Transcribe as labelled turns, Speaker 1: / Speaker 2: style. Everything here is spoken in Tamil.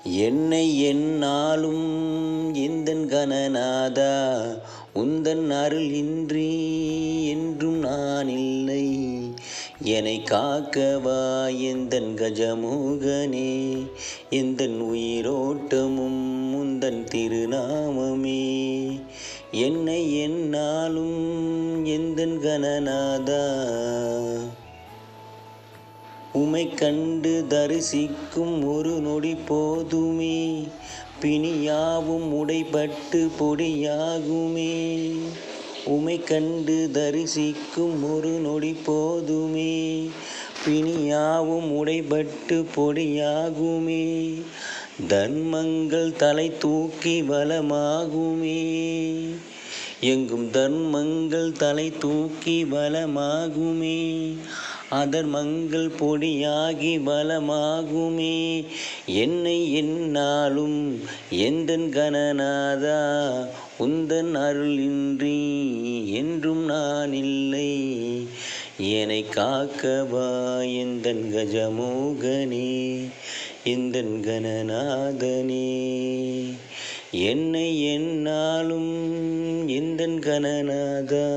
Speaker 1: என்னை எந்நாளும் எந்தன் கணநாதா உந்தன் அருள் இன்றி என்றும் நான் இல்லை. என்னை காக்கவா எந்தன் கஜமுகனே, எந்தன் உயிரோட்டமும் உந்தன் திருநாமமே. என்னை எந்நாளும் எந்தன் கணநாதா உமை கண்டு தரிசிக்கும் ஒரு நொடி போதுமே, பிணியாவும் உடைபட்டு பொடியாகுமே. உமை கண்டு தரிசிக்கும் ஒரு நொடி போதுமே, பிணியாவும் உடைபட்டு பொடியாகுமே. தர்மங்கள் தலை தூக்கி வலமாகுமே, எங்கும் தர்மங்கள் தலை தூக்கி வலமாகுமே. அதர்மங்கள் பொடியாகி வலமாகுமே. என்னை எந்நாளும் எந்தன் கணநாதா உந்தன் அருள் இன்றி என்றும் நான் இல்லை. என்னை காக்கவா எந்தன் கஜமுகனே, எந்தன் கணநாதனே. என்னை எந்நாளும் எந்தன் கணநாதா.